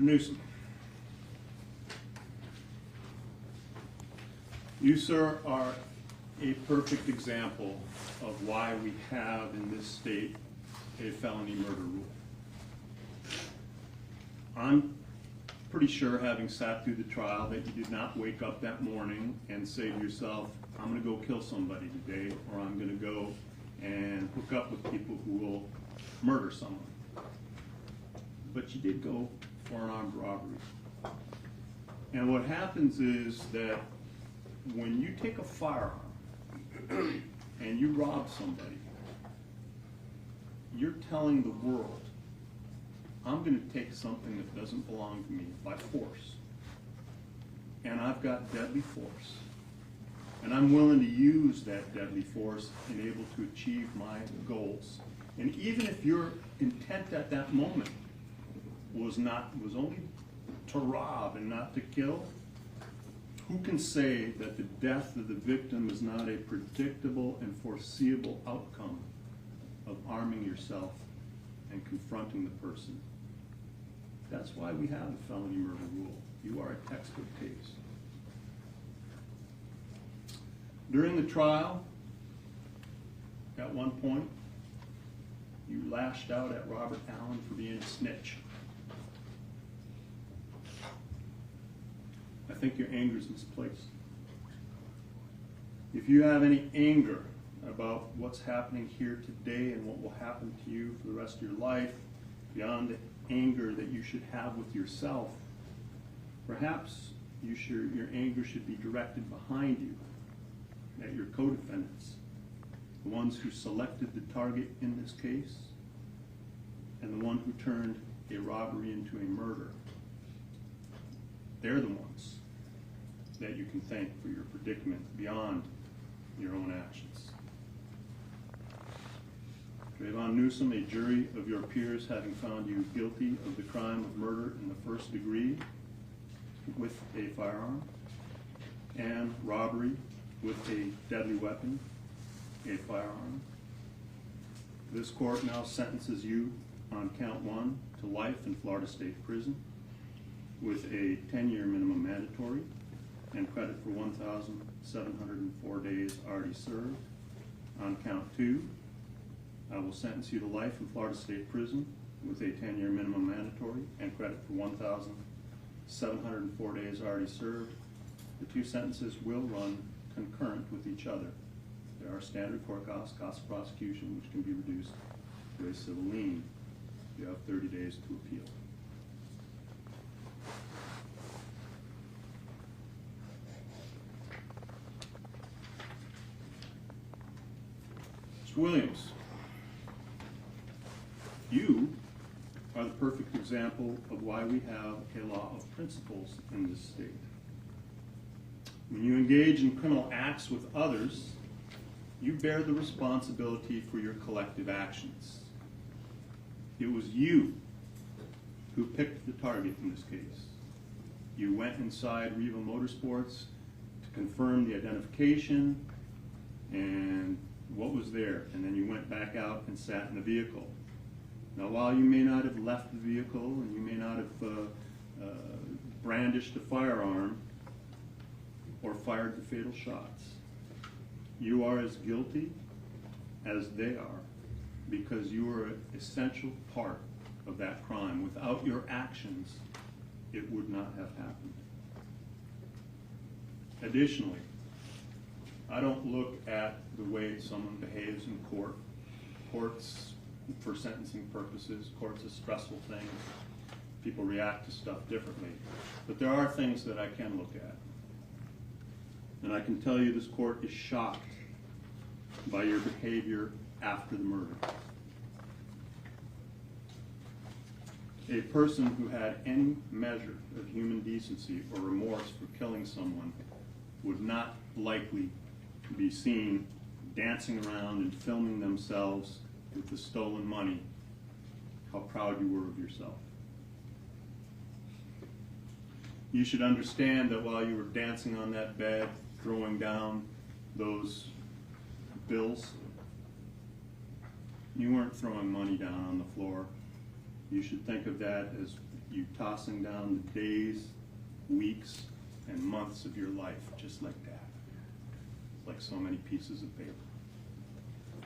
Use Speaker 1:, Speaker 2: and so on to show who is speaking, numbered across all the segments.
Speaker 1: Mr. Newsom. You, sir, are a perfect example of why we have in this state a felony murder rule. I'm pretty sure, having sat through the trial, that you did not wake up that morning and say to yourself, I'm going to go kill somebody today, or I'm going to go and hook up with people who will murder someone. But you did go for an armed robbery. And what happens is that when you take a firearm and you rob somebody, you're telling the world, I'm going to take something that doesn't belong to me by force. And I've got deadly force. And I'm willing to use that deadly force and able to achieve my goals. And even if your intent at that moment was only to rob and not to kill, who can say that the death of the victim is not a predictable and foreseeable outcome of arming yourself and confronting the person? That's why we have the felony murder rule. You are a textbook case. During the trial, at one point, you lashed out at Robert Allen for being a snitch. I think your anger is misplaced. If you have any anger about what's happening here today and what will happen to you for the rest of your life, beyond the anger that you should have with yourself, perhaps your anger should be directed behind you at your co-defendants, the ones who selected the target in this case, and the one who turned a robbery into a murder. They're the ones that you can thank for your predicament beyond your own actions. Trayvon Newsom, a jury of your peers having found you guilty of the crime of murder in the first degree with a firearm and robbery with a deadly weapon, a firearm. This court now sentences you on count 1 to life in Florida State Prison with a 10-year minimum mandatory and credit for 1,704 days already served. On count 2, I will sentence you to life in Florida State Prison with a 10-year minimum mandatory and credit for 1,704 days already served. The two sentences will run concurrent with each other. There are standard court costs, costs of prosecution, which can be reduced to a civil lien. You have 30 days to appeal. Mr. Williams, you are the perfect example of why we have a law of principles in this state. When you engage in criminal acts with others, you bear the responsibility for your collective actions. It was you who picked the target in this case. You went inside Riva Motorsports to confirm the identification and what was there, and then you went back out and sat in the vehicle. Now, while you may not have left the vehicle and you may not have brandished a firearm or fired the fatal shots, you are as guilty as they are, because you are an essential part of that crime. Without your actions, it would not have happened. Additionally, I don't look at the way someone behaves in court. Courts, for sentencing purposes, court's a stressful thing. People react to stuff differently. But there are things that I can look at. And I can tell you this court is shocked by your behavior after the murder. A person who had any measure of human decency or remorse for killing someone would not likely be seen dancing around and filming themselves with the stolen money, how proud you were of yourself. You should understand that while you were dancing on that bed, throwing down those bills, you weren't throwing money down on the floor. You should think of that as you tossing down the days, weeks, and months of your life, just like that. Like so many pieces of paper.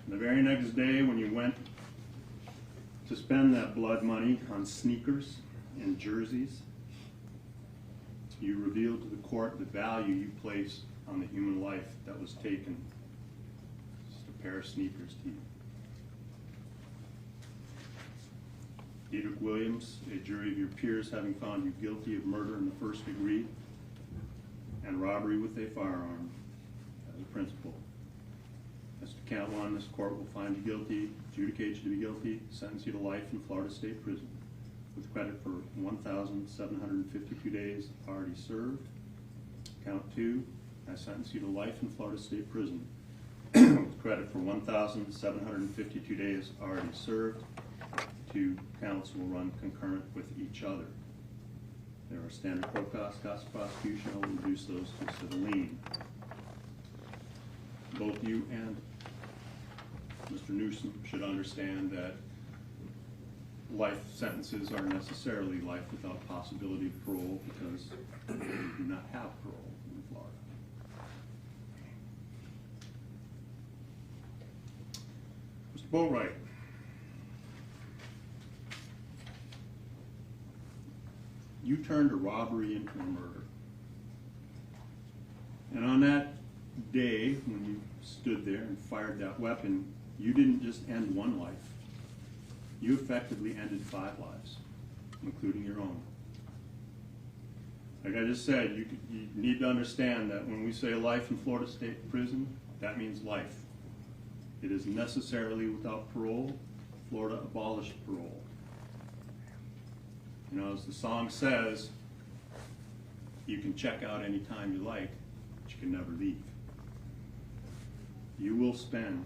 Speaker 1: The very next day, when you went to spend that blood money on sneakers and jerseys, you revealed to the court the value you place on the human life that was taken. Just a pair of sneakers to you. Edith Williams, a jury of your peers having found you guilty of murder in the first degree and robbery with a firearm as a principal. As to count one, this court will find you guilty, adjudicate you to be guilty, sentence you to life in Florida State Prison with credit for 1,752 days already served. Count two, I sentence you to life in Florida State Prison with credit for 1,752 days already served. Two counts will run concurrent with each other. There are standard court costs of prosecution. I will reduce those to civil lien. Both you and Mr. Newsom should understand that life sentences are necessarily life without possibility of parole because we do not have parole in Florida. Mr. Boatwright. You turned a robbery into a murder. And on that day, when you stood there and fired that weapon, you didn't just end one life. You effectively ended 5 lives, including your own. Like I just said, you need to understand that when we say life in Florida State Prison, that means life. It is necessarily without parole. Florida abolished parole. You know, as the song says, you can check out anytime you like, but you can never leave. You will spend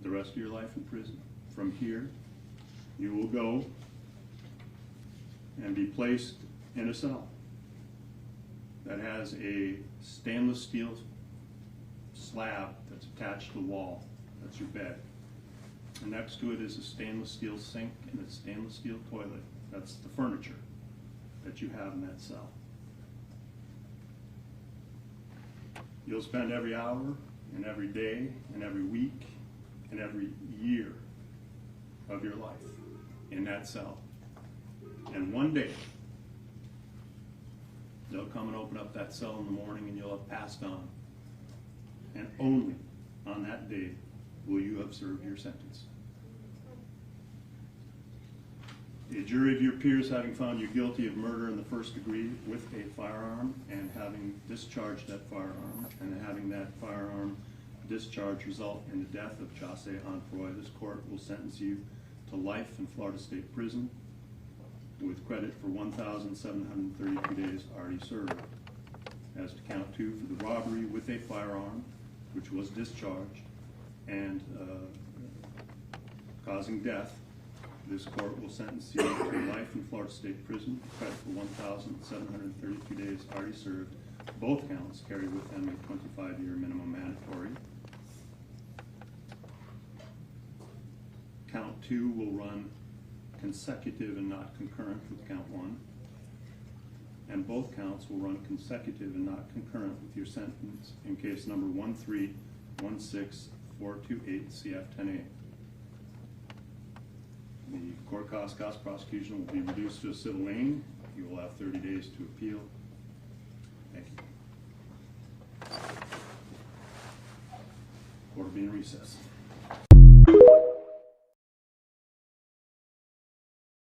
Speaker 1: the rest of your life in prison. From here, you will go and be placed in a cell that has a stainless steel slab that's attached to the wall. That's your bed. And next to it is a stainless steel sink and a stainless steel toilet. That's the furniture that you have in that cell. You'll spend every hour and every day and every week and every year of your life in that cell. And one day, they'll come and open up that cell in the morning and you'll have passed on. And only on that day will you have served your sentence. A jury of your peers having found you guilty of murder in the first degree with a firearm and having discharged that firearm and having that firearm discharge result in the death of Chasse Onfroy, this court will sentence you to life in Florida State Prison with credit for 1,732 days already served. As to count two, for the robbery with a firearm, which was discharged and causing death, this court will sentence you to life in Florida State Prison, credit for 1,732 days already served. Both counts carry with them a 25-year minimum mandatory. Count two will run consecutive and not concurrent with count one. And both counts will run consecutive and not concurrent with your sentence in case number 1316428 CF 10A. The court cost prosecution will be reduced to a civil lien. You will have 30 days to appeal. Thank you. Court will be in recess.